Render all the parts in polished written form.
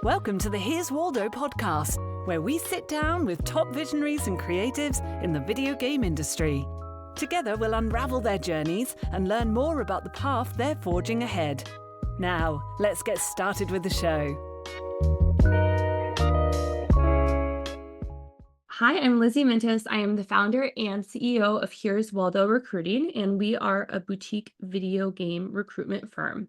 Welcome to the Here's Waldo podcast, where we sit down with top visionaries and creatives in the video game industry. Together, we'll unravel their journeys and learn more about the path they're forging ahead. Now, let's get started with the show. Hi, I'm Lizzie Mintis. I am the founder and CEO of Here's Waldo Recruiting, and we are a boutique video game recruitment firm.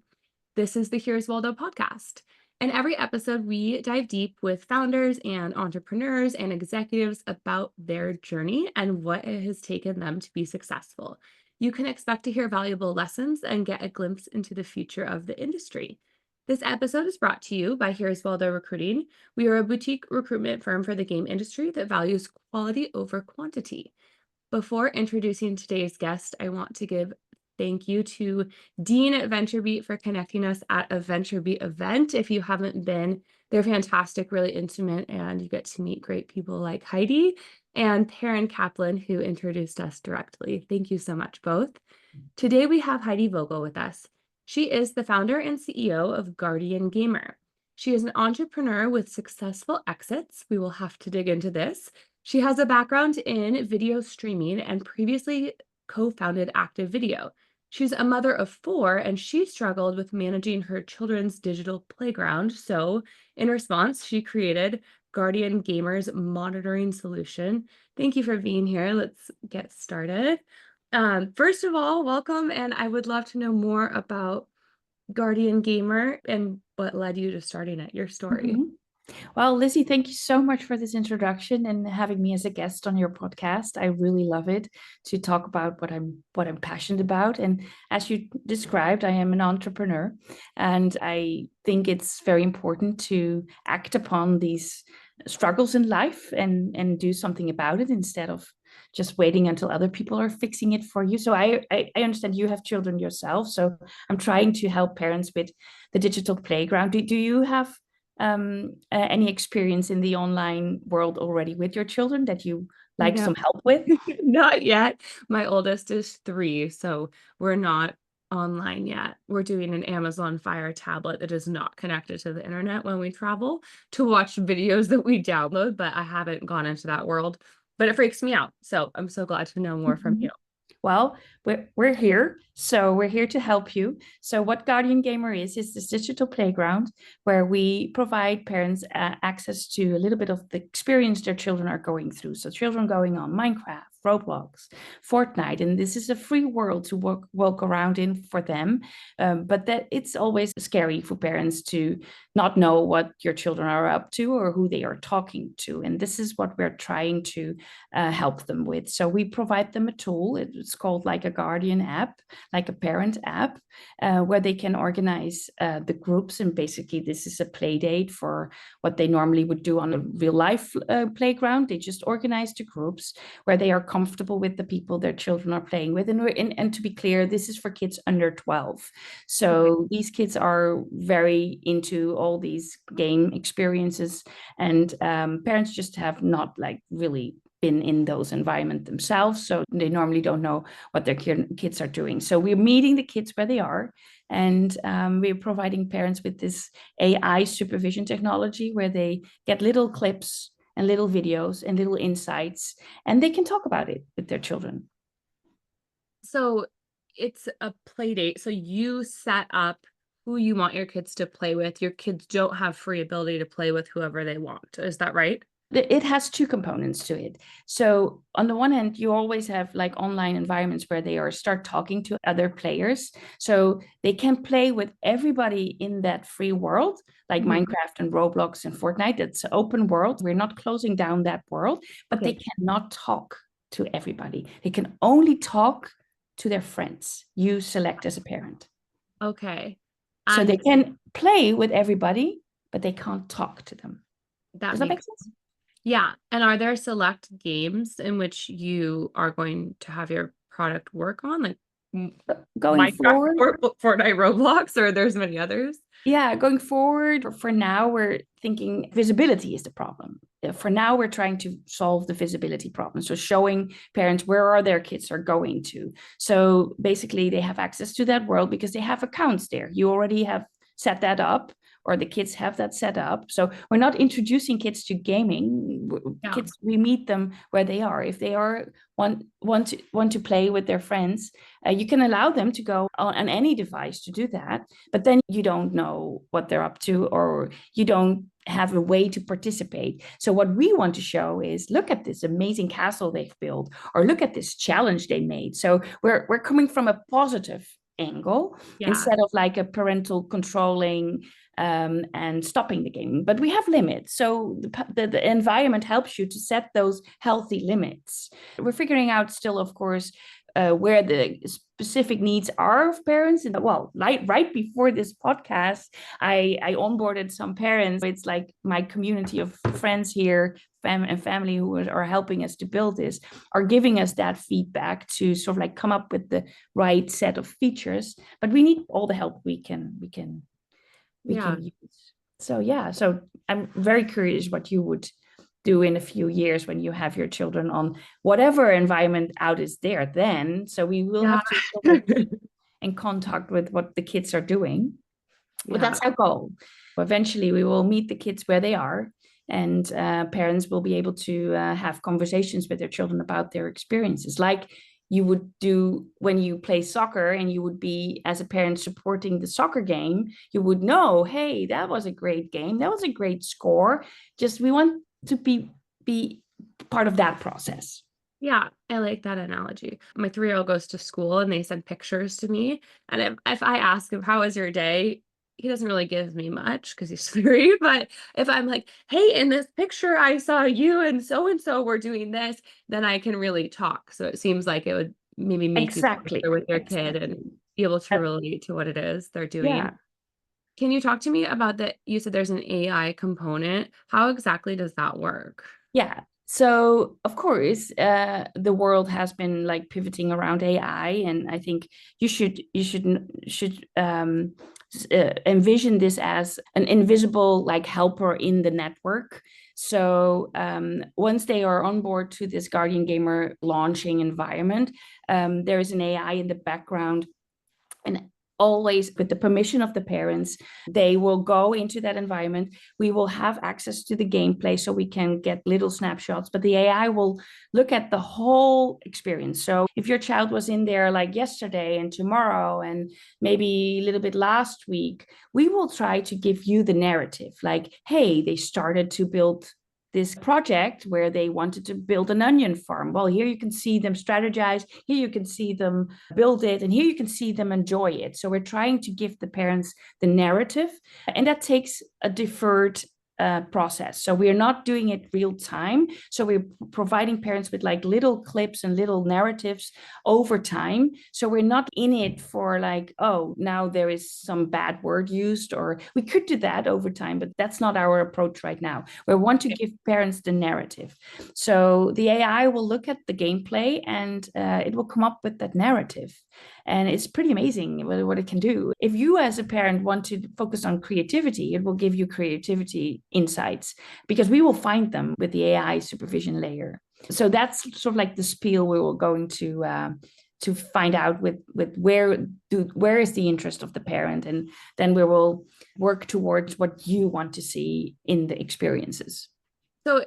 This is the Here's Waldo podcast. In every episode, we dive deep with founders and entrepreneurs and executives about their journey and what it has taken them to be successful. You can expect to hear valuable lessons and get a glimpse into the future of the industry. This episode is brought to you by Here's Waldo Recruiting. We are a boutique recruitment firm for the game industry that values quality over quantity. Before introducing today's guest, I want to give thank you to Dean at VentureBeat for connecting us at a VentureBeat event. If you haven't been, they're fantastic, really intimate, and you get to meet great people like Heidi and Parental, who introduced us directly. Thank you so much, both. Today we have Heidi Vogel with us. She is the founder and CEO of GuardianGamer. She is an entrepreneur with successful exits. We will have to dig into this. She has a background in video streaming and previously co-founded Active Video. She's a mother of 4, and she struggled with managing her children's digital playground. So in response, she created GuardianGamer's monitoring solution. Thank you for being here. Let's get started. First of all, welcome, and I would love to know more about GuardianGamer and what led you to starting it, your story. Mm-hmm. Well, Lizzie, thank you so much for this introduction and having me as a guest on your podcast. I really love it to talk about what I'm passionate about. And as you described, I am an entrepreneur, and I think it's very important to act upon these struggles in life and do something about it instead of just waiting until other people are fixing it for you. So I understand you have children yourself. So I'm trying to help parents with the digital playground. Do you have any experience in the online world already with your children that you like some help with? Not yet. My oldest is 3, so we're not online yet. We're doing an Amazon Fire tablet that is not connected to the internet when we travel to watch videos that we download, but I haven't gone into that world. But it freaks me out. So I'm so glad to know more from you. Well, we're here. So we're here to help you. So what GuardianGamer is this digital playground where we provide parents access to a little bit of the experience their children are going through. So children going on Minecraft, Roblox, Fortnite, and this is a free world to walk around in for them. But that it's always scary for parents to not know what your children are up to or who they are talking to. And this is what we're trying to help them with. So we provide them a tool. It's called like a Guardian app, like a parent app, where they can organize the groups. And basically, this is a play date for what they normally would do on a real life playground. They just organize the groups where they are comfortable with the people their children are playing with. And to be clear, this is for kids under 12. So these kids are very into all these game experiences, and parents just have not like really been in those environments themselves, so they normally don't know what their kids are doing. So we're meeting the kids where they are, and we're providing parents with this AI supervision technology where they get little clips and little videos and little insights, and they can talk about it with their children. So it's a play date. So you set up who you want your kids to play with. Your kids don't have free ability to play with whoever they want. Is that right? It has 2 components to it. So on the one hand, you always have like online environments where they start talking to other players. So they can play with everybody in that free world, like Minecraft and Roblox and Fortnite. It's an open world. We're not closing down that world, but they cannot talk to everybody. They can only talk to their friends you select as a parent. Okay. So they can play with everybody, but they can't talk to them. Does that make sense? Yeah. And are there select games in which you are going to have your product work on, like going forward, or Fortnite, Roblox, or there's many others? Yeah, going forward, for now, we're thinking visibility is the problem. For now, we're trying to solve the visibility problem. So showing parents where are their kids are going to. So basically, they have access to that world because they have accounts there. You already have set that up or the kids have that set up. So we're not introducing kids to gaming. Kids, we meet them where they are. If they are want to play with their friends, you can allow them to go on any device to do that. But then you don't know what they're up to, or you don't have a way to participate. So what we want to show is, look at this amazing castle they've built, or look at this challenge they made. So we're coming from a positive angle instead of like a parental controlling and stopping the game. But we have limits. So the environment helps you to set those healthy limits. We're figuring out still, of course, where the specific needs are of parents. And well, right before this podcast, I onboarded some parents. It's like my community of friends here and family who are helping us to build this, are giving us that feedback to sort of like come up with the right set of features. But we need all the help we can use. So I'm very curious what you would do in a few years when you have your children on whatever environment out is there then. So we will have to keep in contact with what the kids are doing. But that's our goal. Eventually we will meet the kids where they are, and parents will be able to have conversations with their children about their experiences, like you would do when you play soccer, and you would be, as a parent, supporting the soccer game. You would know, hey, that was a great game, that was a great score. Just we want to be part of that process. Yeah, I like that analogy. My 3-year-old goes to school and they send pictures to me. And if I ask him, how was your day? He doesn't really give me much because he's 3. But if I'm like, hey, in this picture, I saw you and so were doing this, then I can really talk. So it seems like it would maybe make you closer with your kid and be able to relate to what it is they're doing. Yeah. Can you talk to me about that? You said there's an AI component. How exactly does that work? Yeah. So of course, the world has been like pivoting around AI, and I think you should envision this as an invisible like helper in the network. So once they are on board to this Guardian Gamer launching environment, there is an AI in the background, and always with the permission of the parents, they will go into that environment. We will have access to the gameplay so we can get little snapshots, but the AI will look at the whole experience. So if your child was in there like yesterday and tomorrow and maybe a little bit last week, we will try to give you the narrative, like, hey, they started to build this project where they wanted to build an onion farm. Well, here you can see them strategize, here you can see them build it, and here you can see them enjoy it. So we're trying to give the parents the narrative, and that takes a deferred process. So we're not doing it real time. So we're providing parents with like little clips and little narratives over time. So we're not in it for like, oh, now there is some bad word used, or we could do that over time, but that's not our approach right now. We want to give parents the narrative. So the AI will look at the gameplay and it will come up with that narrative. And it's pretty amazing what it can do. If you as a parent want to focus on creativity, it will give you creativity insights, because we will find them with the AI supervision layer. So that's sort of like the spiel we were going to find out with where is the interest of the parent, and then we will work towards what you want to see in the experiences. So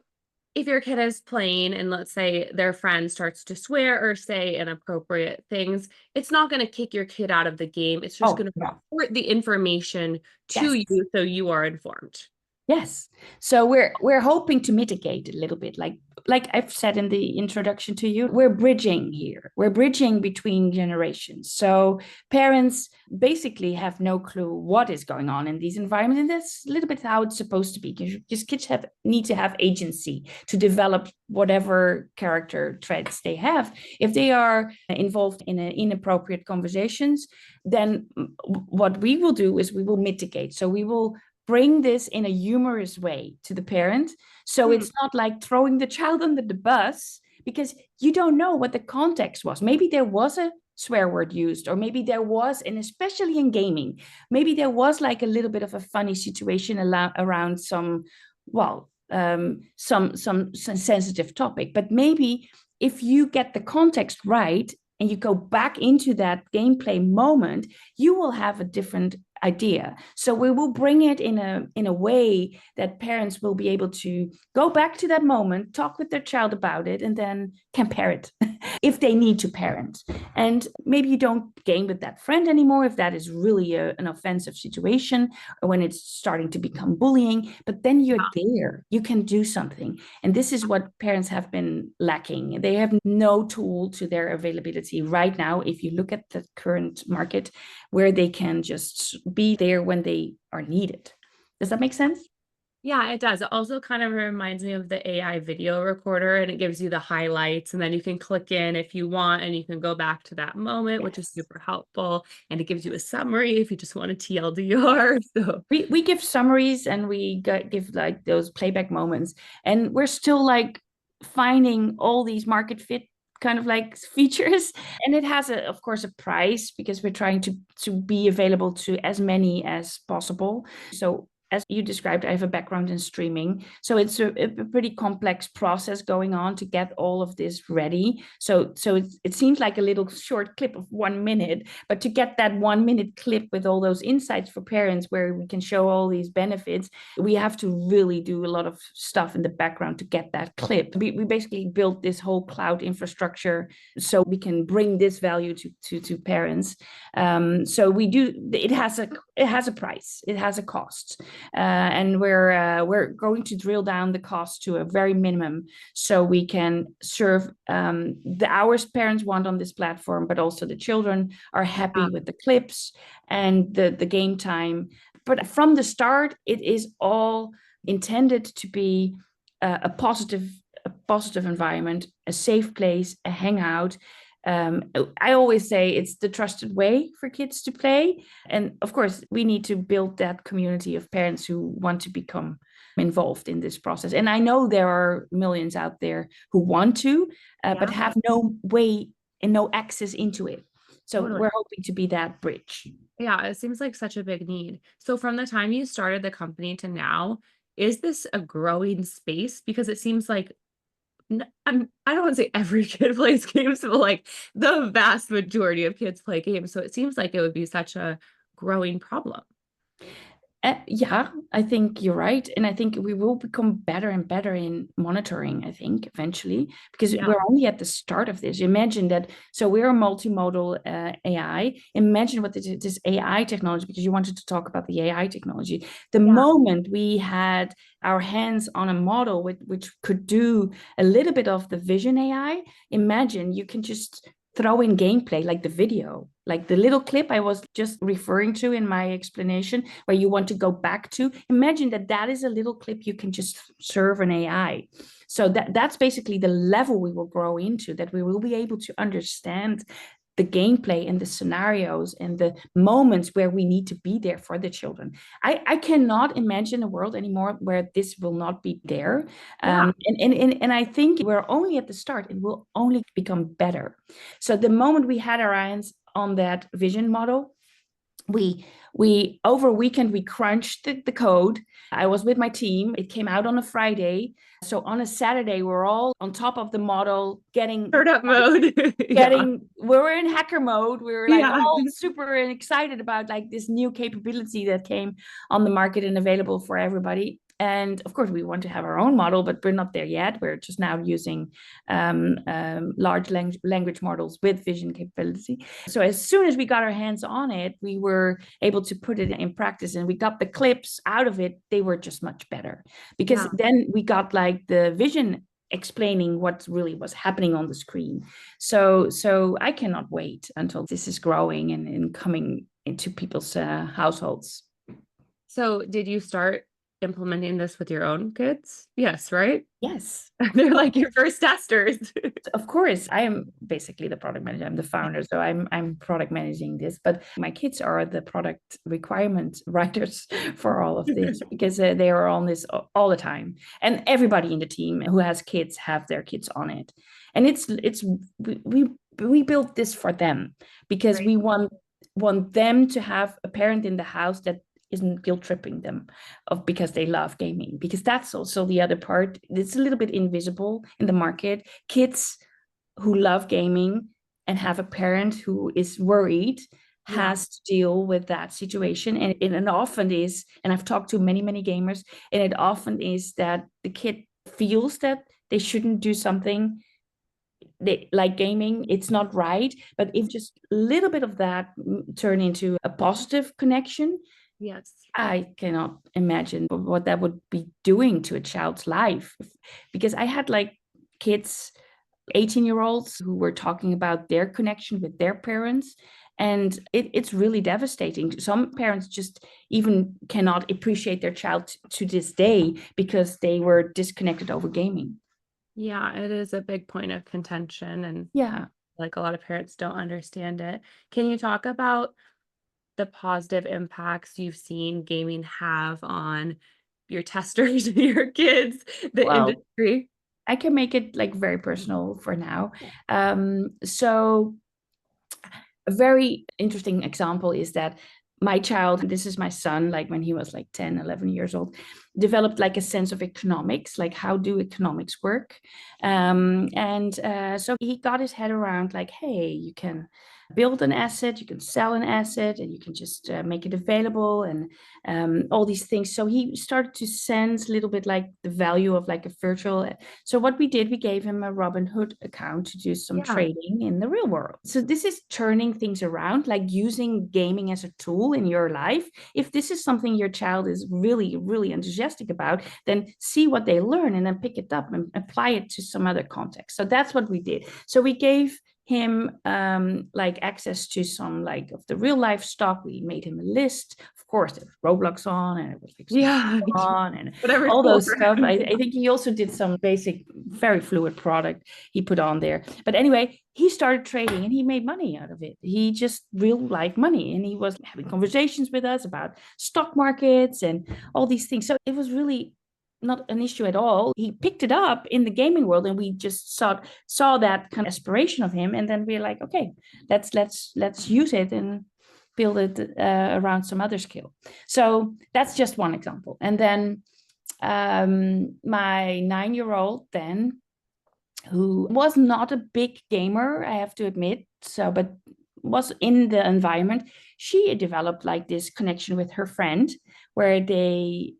if your kid is playing and let's say their friend starts to swear or say inappropriate things, it's not going to kick your kid out of the game. It's just going to report the information to you so you are informed. Yes. So we're hoping to mitigate a little bit, like I've said in the introduction to you, we're bridging here. We're bridging between generations. So parents basically have no clue what is going on in these environments. And that's a little bit how it's supposed to be. Because kids need to have agency to develop whatever character traits they have. If they are involved in inappropriate conversations, then what we will do is we will mitigate. So we will bring this in a humorous way to the parent. So it's not like throwing the child under the bus, because you don't know what the context was. Maybe there was a swear word used, or maybe there was, and especially in gaming, maybe there was like a little bit of a funny situation around some sensitive topic. But maybe if you get the context right and you go back into that gameplay moment, you will have a different idea. So we will bring it in a way that parents will be able to go back to that moment, talk with their child about it, and then compare it if they need to parent. And maybe you don't game with that friend anymore if that is really an offensive situation, or when it's starting to become bullying, but then you're there, you can do something. And this is what parents have been lacking. They have no tool to their availability right now. If you look at the current market, where they can just be there when they are needed. Does that make sense? Yeah, it does. It also kind of reminds me of the AI video recorder, and it gives you the highlights, and then you can click in if you want, and you can go back to that moment, which is super helpful. And it gives you a summary if you just want a TLDR. So we give summaries, and we give like those playback moments, and we're still like finding all these market fit kind of like features. And it has of course a price, because we're trying to be available to as many as possible. So as you described, I have a background in streaming. So it's a pretty complex process going on to get all of this ready. So it seems like a little short clip of 1 minute, but to get that 1 minute clip with all those insights for parents where we can show all these benefits, we have to really do a lot of stuff in the background to get that clip. We basically built this whole cloud infrastructure so we can bring this value to parents. So we do, it has a price, it has a cost. And we're going to drill down the cost to a very minimum, so we can serve the hours parents want on this platform, but also the children are happy with the clips and the game time. But from the start, it is all intended to be a positive environment, a safe place, a hangout. I always say it's the trusted way for kids to play. And of course, we need to build that community of parents who want to become involved in this process. And I know there are millions out there who want to, but have no way and no access into it. So we're hoping to be that bridge. Yeah, it seems like such a big need. So from the time you started the company to now, is this a growing space? Because it seems like I don't want to say every kid plays games, but like the vast majority of kids play games. So it seems like it would be such a growing problem. Yeah, I think you're right. And I think we will become better and better in monitoring, I think, eventually, because we're only at the start of this. Imagine that. So we're a multimodal AI. Imagine what this AI technology, because you wanted to talk about the AI technology. The moment we had our hands on a model which could do a little bit of the vision AI, imagine you can just throw in gameplay, like the video, like the little clip I was just referring to in my explanation, where you want to go back to. Imagine that is a little clip you can just serve an AI. So that's basically the level we will grow into, that we will be able to understand the gameplay and the scenarios and the moments where we need to be there for the children. I cannot imagine a world anymore where this will not be there. And I think we're only at the start. It will only become better. So the moment we had our eyes on that vision model, we over a weekend we crunched the code. I was with my team. It came out on a Friday. So on a Saturday, we're all on top of the model, getting startup mode. We were in hacker mode. We were like all super excited about like this new capability that came on the market and available for everybody. And of course, we want to have our own model, but we're not there yet. We're just now using large language models with vision capability. So as soon as we got our hands on it, we were able to put it in practice, and we got the clips out of it. They were just much better, because then we got like the vision explaining what really was happening on the screen. So I cannot wait until this is growing and coming into people's households. So did you start implementing this with your own kids? Yes, right? Yes. They're like your first testers. Of course, I am basically the product manager. I'm the founder, so I'm product managing this. But my kids are the product requirement writers for all of this, because they are on this all the time. And everybody in the team who has kids have their kids on it. And we built this for them, because we want them to have a parent in the house that isn't guilt tripping them because they love gaming, because that's also the other part. It's a little bit invisible in the market. Kids who love gaming and have a parent who is worried has to deal with that situation. And it often is, and I've talked to many, many gamers, and it often is that the kid feels that they shouldn't do something like gaming, it's not right. But if just a little bit of that turn into a positive connection, Yes. I cannot imagine what that would be doing to a child's life. Because I had like kids, 18-year-olds, who were talking about their connection with their parents. And it's really devastating. Some parents just even cannot appreciate their child to this day because they were disconnected over gaming. Yeah, it is a big point of contention, and Yeah. like a lot of parents don't understand it. Can you talk about the positive impacts you've seen gaming have on your testers, your kids, the Well, industry? I can make it like very personal for now. So a very interesting example is that my child, this is my son, like when he was like 10, 11 years old, developed like a sense of economics, like how do economics work? So he got his head around like, hey, you can build an asset, you can sell an asset, and you can just make it available, and all these things. So he started to sense a little bit like the value of like a virtual. So what we did, we gave him a Robinhood account to do some trading in the real world. So this is turning things around, like using gaming as a tool in your life. If this is something your child is really, really enthusiastic about, then see what they learn and then pick it up and apply it to some other context. So that's what we did. So we gave him like access to some like of the real life stock. We made him a list. Of course, there was Roblox on, and it was like on, and Whatever all cool those stuff. I think he also did some basic, very fluid product he put on there. But anyway, he started trading and he made money out of it. He just real life money, and he was having conversations with us about stock markets and all these things. So it was really not an issue at all. He picked it up in the gaming world, and we just saw that kind of aspiration of him, and then we're like, okay, let's use it and build it around some other skill. So that's just one example. And then my 9-year-old then, who was not a big gamer, I have to admit, so but was in the environment, she developed like this connection with her friend where they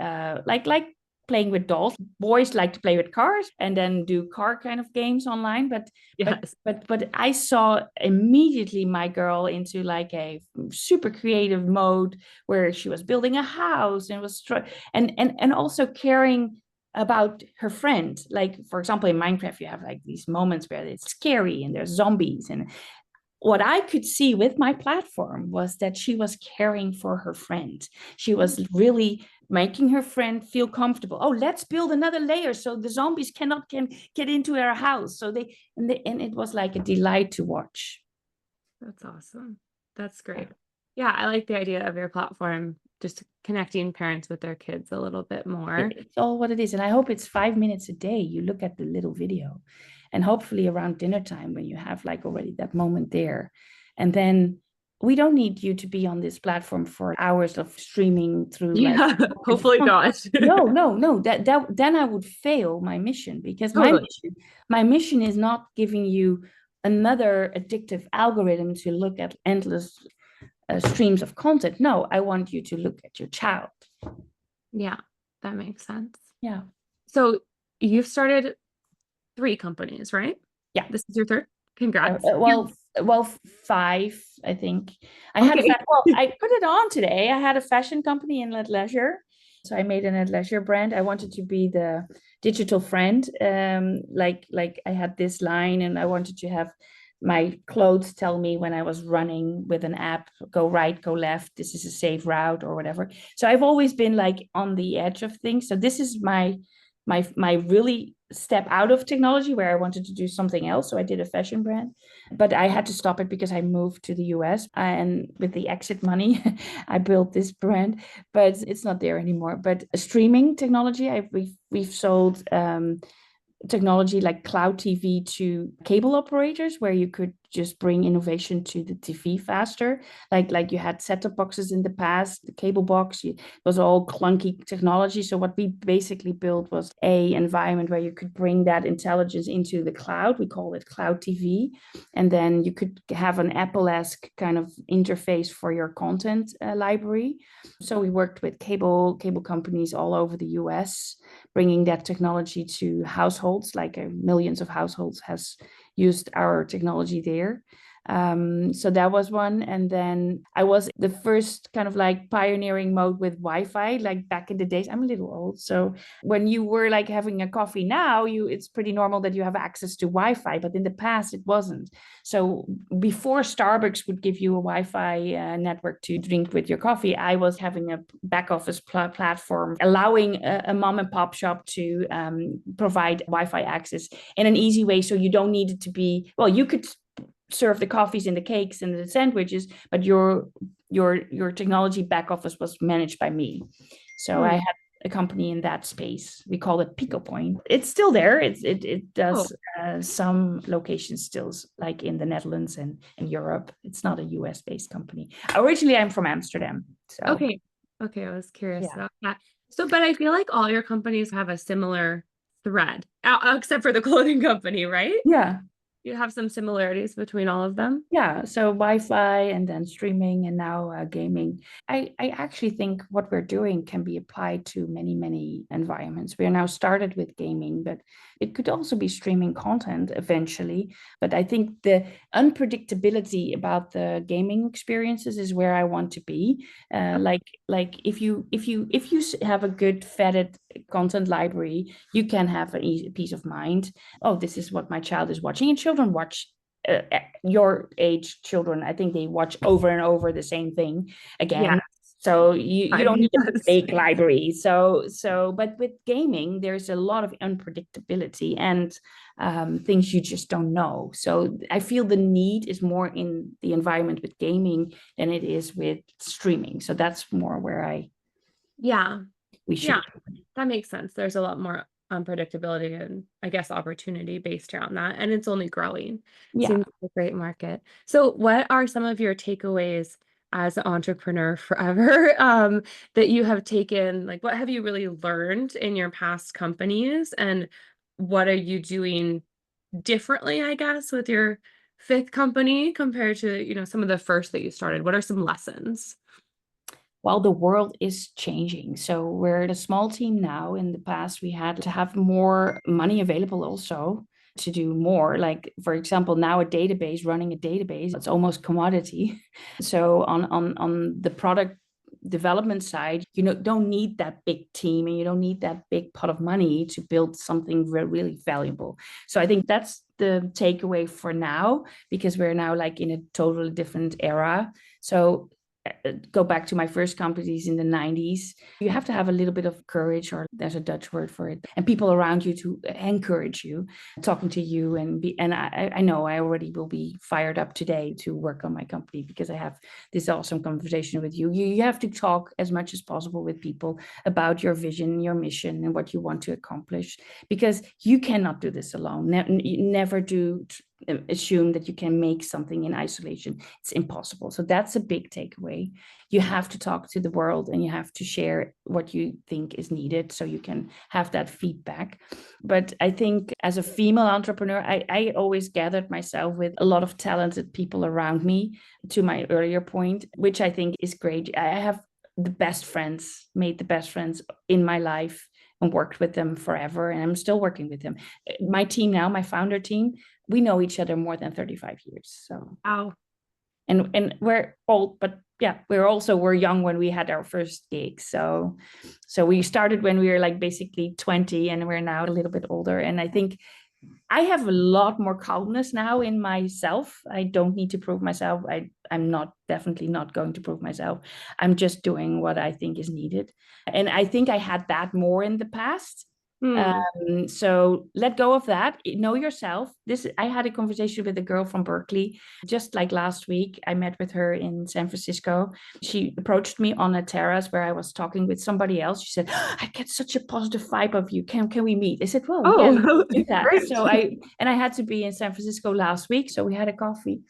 like playing with dolls. Boys like to play with cars and then do car kind of games online. Yes. But I saw immediately my girl into like a super creative mode where she was building a house and was and also caring about her friend. Like, for example, in Minecraft, you have like these moments where it's scary and there's zombies. And what I could see with my platform was that she was caring for her friend. She was really making her friend feel comfortable. Oh, let's build another layer so the zombies can get into our house. So and it was like a delight to watch. That's awesome. That's great. Yeah, I like the idea of your platform just connecting parents with their kids a little bit more. It's all what it is. And I hope it's 5 minutes a day. You look at the little video, and hopefully around dinner time when you have like already that moment there. And then we don't need you to be on this platform for hours of streaming through. Yeah, like hopefully not. no. That then I would fail my mission, because my mission is not giving you another addictive algorithm to look at endless streams of content. No, I want you to look at your child. Yeah, that makes sense. Yeah. So you've started 3 companies, right? Yeah. This is your 3rd? Congrats. Well, 5, I think. I put it on today. I had a fashion company in leisure. So I made an leisure brand. I wanted to be the digital friend. Like I had this line, and I wanted to have my clothes tell me when I was running with an app, go right, go left, this is a safe route or whatever. So I've always been like on the edge of things. So this is my really step out of technology, where I wanted to do something else. So I did a fashion brand, but I had to stop it because I moved to the US, and with the exit money, I built this brand, but it's not there anymore. But streaming technology, we've sold technology like cloud TV to cable operators, where you could just bring innovation to the TV faster. Like you had set-top boxes in the past, the cable box, it was all clunky technology. So what we basically built was a environment where you could bring that intelligence into the cloud. We call it cloud TV. And then you could have an Apple-esque kind of interface for your content library. So we worked with cable companies all over the US, bringing that technology to households. Like millions of households has used our technology there. So that was one. And then I was the first kind of like pioneering mode with Wi-Fi, like back in the days. I'm a little old. So when you were like having a coffee now, it's pretty normal that you have access to Wi-Fi, but in the past it wasn't. So before Starbucks would give you a Wi-Fi network to drink with your coffee, I was having a back office platform allowing a mom and pop shop to provide Wi-Fi access in an easy way. So you don't need it to be, well, you could serve the coffees and the cakes and the sandwiches, but your technology back office was managed by me. So I had a company in that space. We call it Pico Point. It's still there. It does some locations still, like in the Netherlands and in Europe. It's not a US based company. Originally, I'm from Amsterdam. So Okay, I was curious about that. So, but I feel like all your companies have a similar thread, except for the clothing company, right? Yeah. You have some similarities between all of them? Yeah, so Wi-Fi and then streaming and now gaming. I actually think what we're doing can be applied to many, many environments. We are now started with gaming, but it could also be streaming content eventually. But I think the unpredictability about the gaming experiences is where I want to be. Like if you have a good vetted content library, you can have a peace of mind. Oh, this is what my child is watching, and children watch. Your age children, I think they watch over and over the same thing again. Yeah. So you don't need a big library. So but with gaming, there's a lot of unpredictability and things you just don't know. So I feel the need is more in the environment with gaming than it is with streaming. So that's more where we should. Yeah, that makes sense. There's a lot more unpredictability and I guess opportunity based around that. And it's only growing. Yeah. Seems like a great market. So what are some of your takeaways as an entrepreneur forever that you have taken? Like what have you really learned in your past companies? And what are you doing differently, I guess, with your fifth company compared to, some of the first that you started? What are some lessons? Well, the world is changing. So we're a small team now. In the past, we had to have more money available also to do more. Like, for example, now running a database, it's almost commodity. So on the product development side, don't need that big team and you don't need that big pot of money to build something really valuable. So I think that's the takeaway for now, because we're now like in a totally different era. So go back to my first companies in the 90s, you have to have a little bit of courage, or there's a Dutch word for it, and people around you to encourage you, talking to you, and I know I already will be fired up today to work on my company because I have this awesome conversation with you. You have to talk as much as possible with people about your vision, your mission, and what you want to accomplish, because you cannot do this alone. Never do assume that you can make something in isolation. It's impossible. So that's a big takeaway. You have to talk to the world and you have to share what you think is needed so you can have that feedback. But I think as a female entrepreneur, I always gathered myself with a lot of talented people around me, to my earlier point, which I think is great. I have made the best friends in my life and worked with them forever. And I'm still working with them. My team now, my founder team, we know each other more than 35 years. So, wow. And we're old, but yeah, we're young when we had our first gig. So we started when we were like basically 20, and we're now a little bit older. And I think I have a lot more calmness now in myself. I don't need to prove myself. I'm definitely not going to prove myself. I'm just doing what I think is needed. And I think I had that more in the past. So let go of that. Know yourself. I had a conversation with a girl from Berkeley just like last week. I met with her in San Francisco. She approached me on a terrace where I was talking with somebody else. She said, I get such a positive vibe of you. Can we meet? I said, well, yeah, Oh, do that. great. So I had to be in San Francisco last week. So we had a coffee.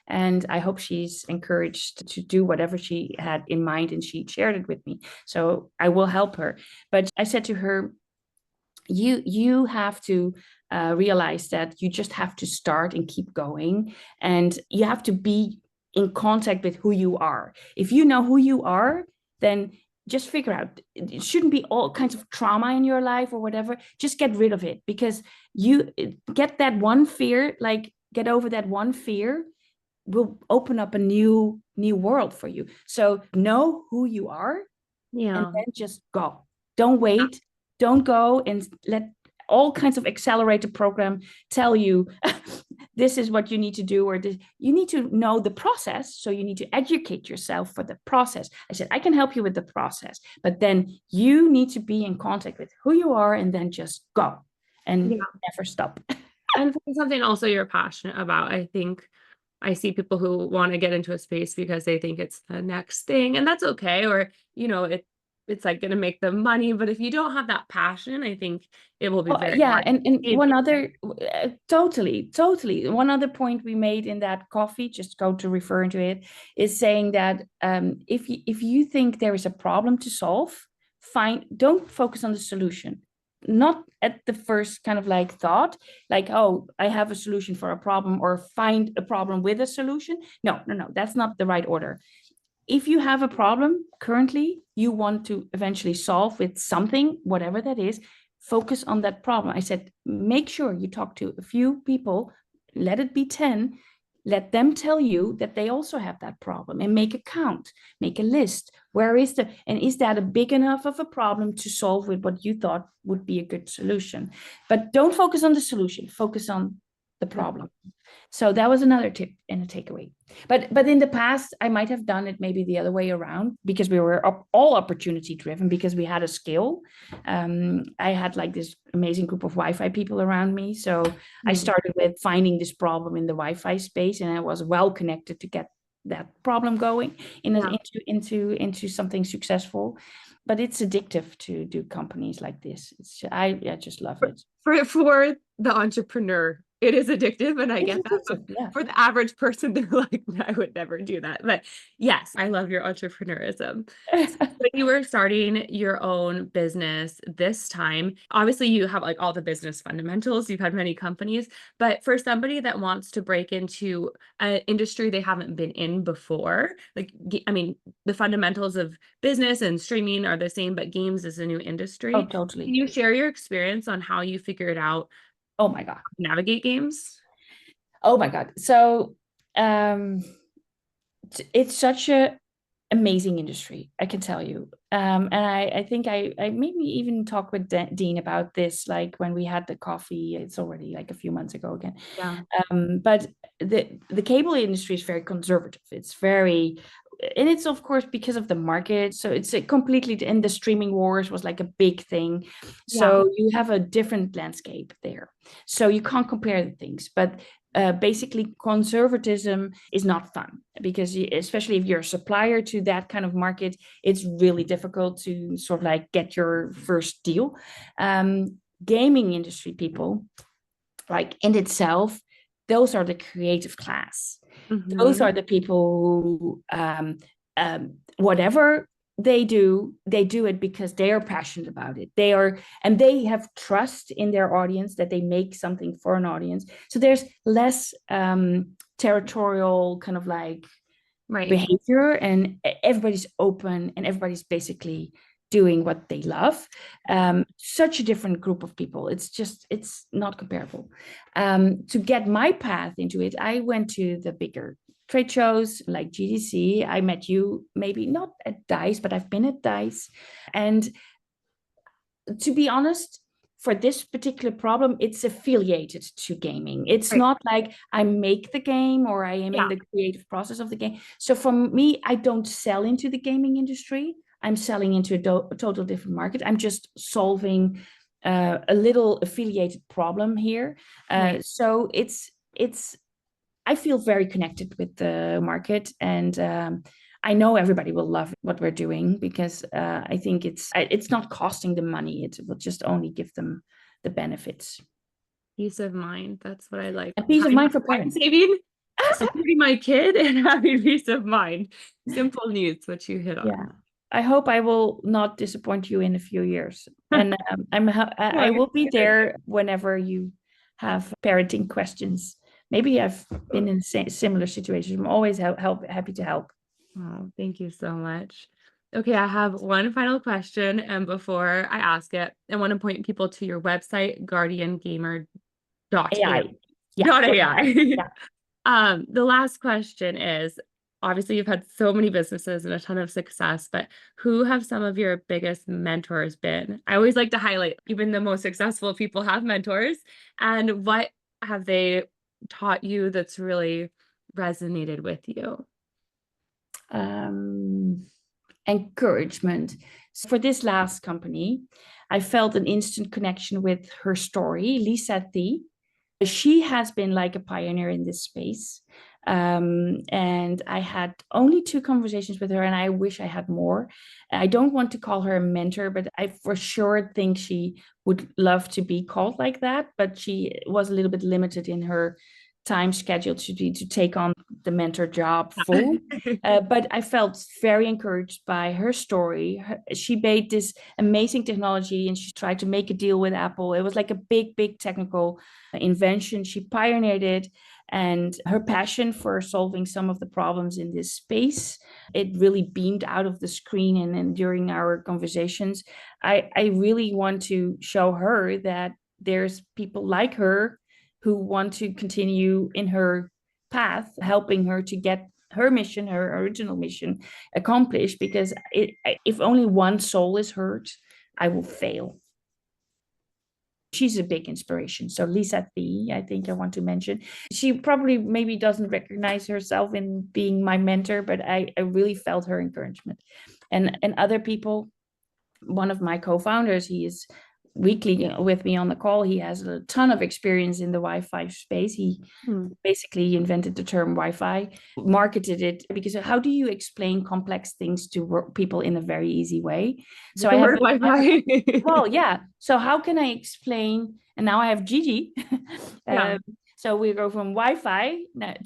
And I hope she's encouraged to do whatever she had in mind, and she shared it with me. So I will help her. But I said to her, you have to realize that you just have to start and keep going, and you have to be in contact with who you are. If you know who you are, then just figure out, it shouldn't be all kinds of trauma in your life or whatever. Just get rid of it, because you get that one fear, like get over that one fear will open up a new world for you. So know who you are, and then just go. Don't wait. Don't go and let all kinds of accelerator program tell you this is what you need to do, or this. You need to know the process. So you need to educate yourself for the process. I said, I can help you with the process, but then you need to be in contact with who you are, and then just go and never stop. And something also you're passionate about. I think I see people who want to get into a space because they think it's the next thing, and that's okay. Or, it's like going to make them money. But if you don't have that passion, I think it will be very hard. And one other, totally. One other point we made in that coffee, just go to refer to it, is saying that if you think there is a problem to solve, don't focus on the solution. Not at the first kind of like thought, like, oh, I have a solution for a problem, or find a problem with a solution. No, that's not the right order. If you have a problem currently you want to eventually solve with something, whatever that is, focus on that problem. I said, make sure you talk to a few people, let it be 10, let them tell you that they also have that problem, and make a count, make a list. Is that a big enough of a problem to solve with what you thought would be a good solution? But don't focus on the solution, focus on the problem. So that was another tip and a takeaway. But in the past, I might have done it maybe the other way around, because we were all opportunity driven, because we had a skill. I had like this amazing group of Wi-Fi people around me. So I started with finding this problem in the Wi-Fi space, and I was well connected to get that problem going into something successful. But it's addictive to do companies like this. I just love it. For the entrepreneur, it is addictive, and I get that. For the average person, they're like, I would never do that. But yes, I love your entrepreneurism. When you were starting your own business this time, obviously you have like all the business fundamentals. You've had many companies, but for somebody that wants to break into an industry they haven't been in before, like, I mean, the fundamentals of business and streaming are the same, but games is a new industry. Oh, totally. Can you share your experience on how you figured out oh my God, navigate games? Oh my God. So it's such a amazing industry, I can tell you. And I think I maybe even talked with Dean about this, like when we had the coffee. It's already like a few months ago again. Yeah. But the cable industry is very conservative. It's very, and it's of course because of the market. So it's a completely, and the streaming wars was like a big thing. So you have a different landscape there. So you can't compare the things, but basically conservatism is not fun, because especially if you're a supplier to that kind of market, it's really difficult to sort of like get your first deal. Gaming industry people, like in itself, those are the creative class. Those are the people who whatever they do it because they are passionate about it. And they have trust in their audience, that they make something for an audience. So there's less territorial kind of like behavior, and everybody's open, and everybody's basically doing what they love. Such a different group of people. It's not comparable. To get my path into it, I went to the bigger trade shows like GDC. I met you, maybe not at DICE, but I've been at DICE. And to be honest, for this particular problem, it's affiliated to gaming. It's not like I make the game, or I am in the creative process of the game. So for me, I don't sell into the gaming industry. I'm selling into a total different market. I'm just solving a little affiliated problem here. Right. So I feel very connected with the market, and I know everybody will love what we're doing because I think it's not costing them money. It will just only give them the benefits. Peace of mind. That's what I like. And peace of Having mind for time parents. saving, supporting my kid, and having peace of mind. Simple needs, what you hit on. Yeah. I hope I will not disappoint you in a few years. And I will be there whenever you have parenting questions. Maybe I've been in similar situations. I'm always happy to help. Oh, thank you so much. Okay, I have one final question. And before I ask it, I want to point people to your website, GuardianGamer.ai. AI. Yeah. .ai. Yeah. The last question is, obviously you've had so many businesses and a ton of success, but who have some of your biggest mentors been? I always like to highlight even the most successful people have mentors, and what have they taught you that's really resonated with you? Encouragement. So for this last company, I felt an instant connection with her story, Lisa T. She has been like a pioneer in this space. And I had only 2 conversations with her, and I wish I had more. I don't want to call her a mentor, but I for sure think she would love to be called like that. But she was a little bit limited in her time schedule to take on the mentor job full. But I felt very encouraged by her story. She made this amazing technology and she tried to make a deal with Apple. It was like a big technical invention. She pioneered it, and her passion for solving some of the problems in this space, it really beamed out of the screen. And during our conversations, I really want to show her that there's people like her who want to continue in her path, helping her to get her mission, her original mission, accomplished. Because if only one soul is hurt, I will fail. She's a big inspiration. So Lisa T, I think I want to mention. She probably maybe doesn't recognize herself in being my mentor, but I really felt her encouragement. And other people, one of my co-founders, he is weekly with me on the call. He has a ton of experience in the Wi-Fi space. He basically invented the term Wi-Fi, marketed it, because how do you explain complex things to people in a very easy way? So the word Wi-Fi. Well, yeah. So how can I explain? And now I have Gigi. Yeah. So we go from Wi-Fi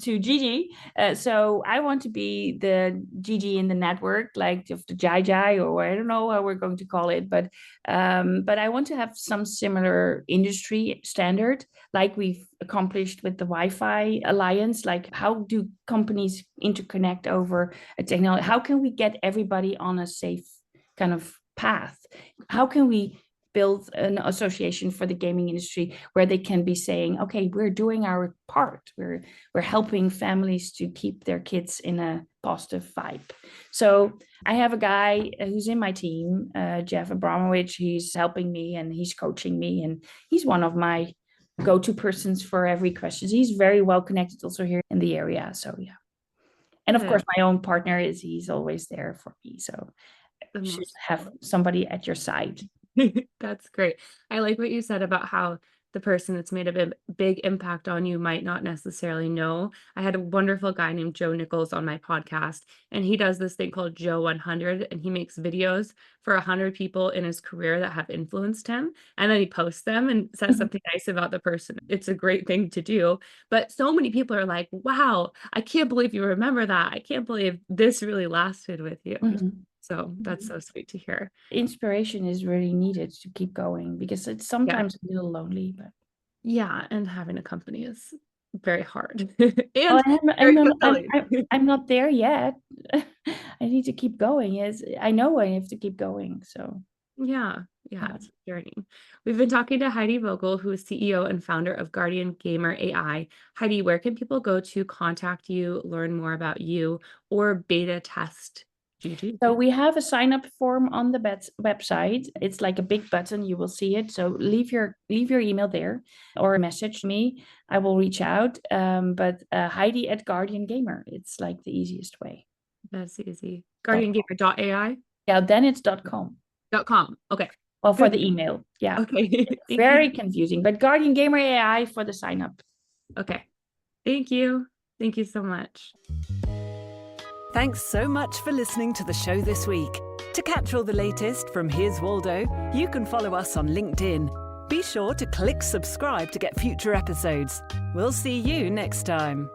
to Gigi. So I want to be the Gigi in the network, like of the Jai Jai, or I don't know how we're going to call it, but I want to have some similar industry standard, like we've accomplished with the Wi-Fi Alliance. Like, how do companies interconnect over a technology? How can we get everybody on a safe kind of path? How can we build an association for the gaming industry where they can be saying, okay, we're doing our part, we're helping families to keep their kids in a positive vibe. So I have a guy who's in my team, Jeff Abramowitz. He's helping me and he's coaching me, and he's one of my go-to persons for every question. He's very well connected also here in the area. So yeah. And of course my own partner he's always there for me. So you should have somebody at your side. That's great. I like what you said about how the person that's made a big impact on you might not necessarily know. I had a wonderful guy named Joe Nichols on my podcast, and he does this thing called Joe 100, and he makes videos for 100 people in his career that have influenced him, and then he posts them and says something nice about the person. It's a great thing to do, but so many people are like, wow, I can't believe you remember that. I can't believe this really lasted with you. So that's so sweet to hear. Inspiration is really needed to keep going, because it's sometimes a little lonely, but yeah, and having a company is very hard. I'm not there yet. I need to keep going. Yes, I know I have to keep going. So yeah, it's a journey. We've been talking to Heidi Vogel, who is CEO and founder of GuardianGamer AI. Heidi, where can people go to contact you, learn more about you, or beta test GG? So we have a sign up form on the website. It's like a big button. You will see it. So leave your email there or message me. I will reach out. But Heidi at Guardian Gamer. It's like the easiest way. That's easy. GuardianGamer.ai. Yeah, then it's .com. .com. Okay. Well, for the email. Yeah. Okay. Thank Very you. confusing. But GuardianGamer AI for the sign up. Okay. Thank you. Thank you so much. Thanks so much for listening to the show this week. To catch all the latest from Here's Waldo, you can follow us on LinkedIn. Be sure to click subscribe to get future episodes. We'll see you next time.